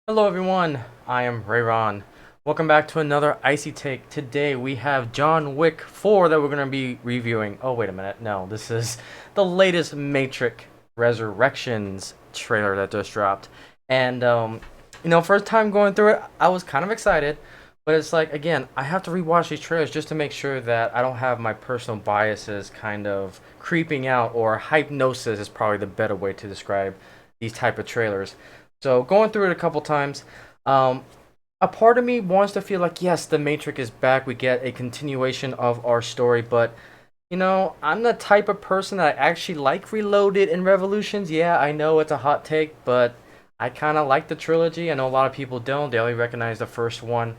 Hello everyone, I am Rayron. Welcome back to another Icy Take. Today we have John Wick 4 that we're going to be reviewing. Oh, wait a minute. No, this is the latest Matrix Resurrections trailer that just dropped. And, first time going through it, I was kind of excited. But it's like, again, I have to rewatch these trailers just to make sure that I don't have my personal biases kind of creeping out, or hypnosis is probably the better way to describe these type of trailers. So going through it a couple times, um, a part of me wants to feel like yes, the Matrix is back. We get a continuation of our story, but I'm the type of person that actually like Reloaded and Revolutions. Yeah, I know it's a hot take, but I kind of like the trilogy. I know a lot of people don't. They only recognize the first one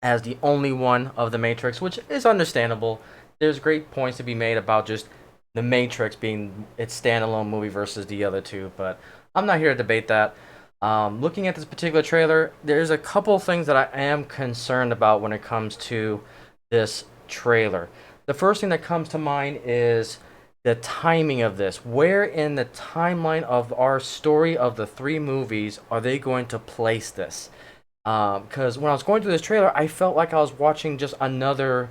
as the only one of the Matrix, which is understandable. There's great points to be made about just the Matrix being its standalone movie versus the other two, but I'm not here to debate that. Looking at this particular trailer, there's a couple things that I am concerned about when it comes to this trailer. The first thing that comes to mind is the timing of this. Where in the timeline of our story of the three movies are they going to place this? Because when I was going through this trailer, I felt like I was watching just another,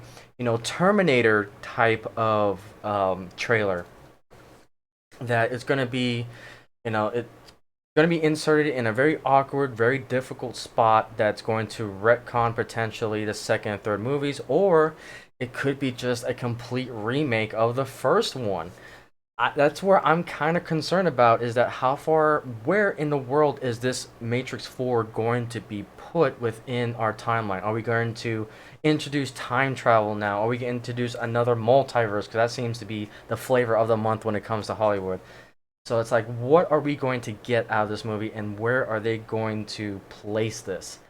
Terminator type of trailer that is going to be, it's going to be inserted in a very awkward, very difficult spot that's going to retcon potentially the second and third movies, or it could be just a complete remake of the first one. That's where I'm kind of concerned about is that where in the world is this Matrix 4 going to be put within our timeline? Are we going to introduce time travel now? Are we going to introduce another multiverse? Because that seems to be the flavor of the month when it comes to Hollywood. So it's like, what are we going to get out of this movie, and where are they going to place this?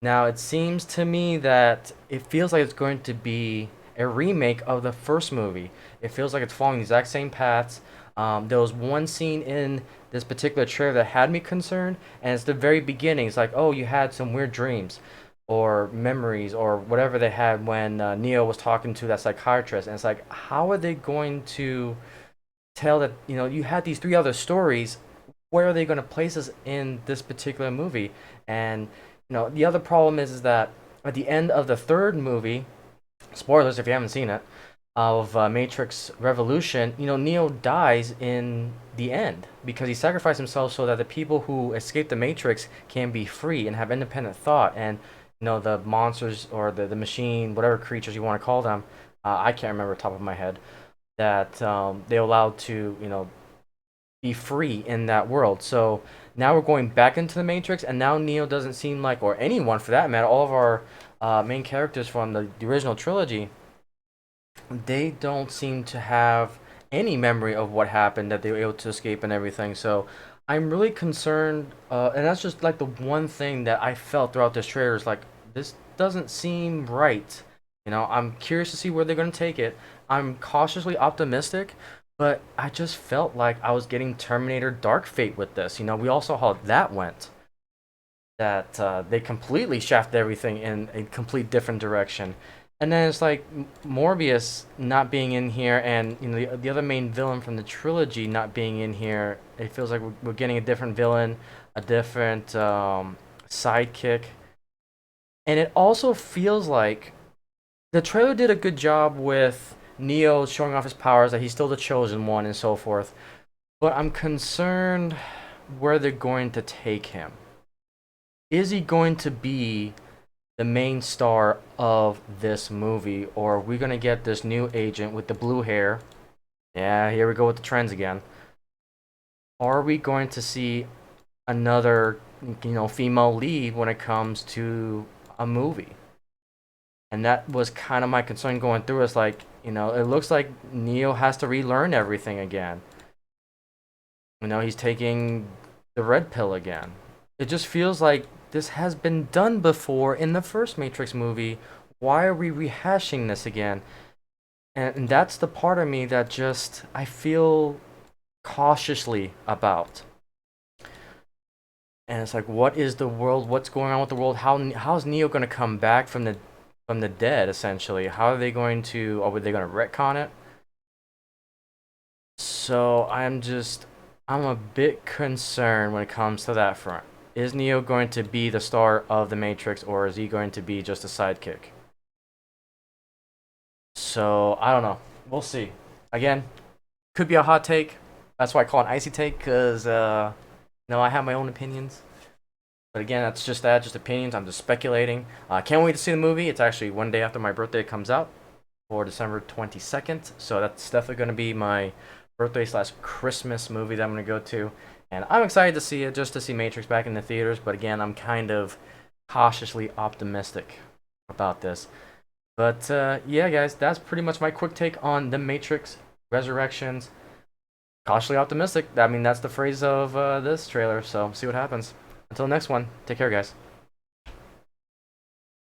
Now, it seems to me that it feels like it's going to be a remake of the first movie. It feels like it's following the exact same paths. There was one scene in this particular trailer that had me concerned, and it's the very beginning. It's like, oh, you had some weird dreams or memories or whatever they had when Neo was talking to that psychiatrist. And it's like, how are they going to tell that, you had these three other stories? Where are they going to place us in this particular movie? And the other problem is that at the end of the third movie, spoilers if you haven't seen it, of Matrix Revolution, Neo dies in the end because he sacrificed himself so that the people who escape the Matrix can be free and have independent thought. And the monsters or the machine, whatever creatures you want to call them, I can't remember top of my head, that they're allowed to be free in that world. So now we're going back into the Matrix, and now Neo doesn't seem like, or anyone for that matter, all of our main characters from the original trilogy, they don't seem to have any memory of what happened, that they were able to escape and everything. So I'm really concerned, and that's just like the one thing that I felt throughout this trailer is like, this doesn't seem right. I'm curious to see where they're going to take it. I'm cautiously optimistic, but I just felt like I was getting Terminator Dark Fate with this. We all saw how that went. That they completely shafted everything in a complete different direction. And then it's like Morbius not being in here, and the other main villain from the trilogy not being in here. It feels like we're getting a different villain, a different sidekick, and it also feels like the trailer did a good job with Neo showing off his powers, that he's still the chosen one and so forth. But I'm concerned where they're going to take him. Is he going to be the main star of this movie, or are we gonna get this new agent with the blue hair? Yeah, here we go with the trends again. Are we going to see another, female lead when it comes to a movie? And that was kind of my concern going through. It's like, it looks like Neo has to relearn everything again. He's taking the red pill again. It just feels like this has been done before in the first Matrix movie. Why are we rehashing this again? And that's the part of me that just I feel cautiously about. And it's like, what is the world? What's going on with the world? How's Neo going to come back from the dead? Essentially, how are they going to? Or are they going to retcon it? So I'm a bit concerned when it comes to that front. Is Neo going to be the star of the Matrix, or is he going to be just a sidekick? So I don't know. We'll see. Again, could be a hot take. That's why I call it an icy take, because no, I have my own opinions. But again, that's just that, just opinions. I'm just speculating. Can't wait to see the movie. It's actually one day after my birthday comes out, for December 22nd. So that's definitely going to be my birthday slash Christmas movie that I'm going to go to. And I'm excited to see it, just to see Matrix back in the theaters. But again, I'm kind of cautiously optimistic about this. But yeah, guys, that's pretty much my quick take on The Matrix Resurrections. Cautiously optimistic. I mean, that's the phrase of this trailer. So see what happens. Until next one, take care, guys.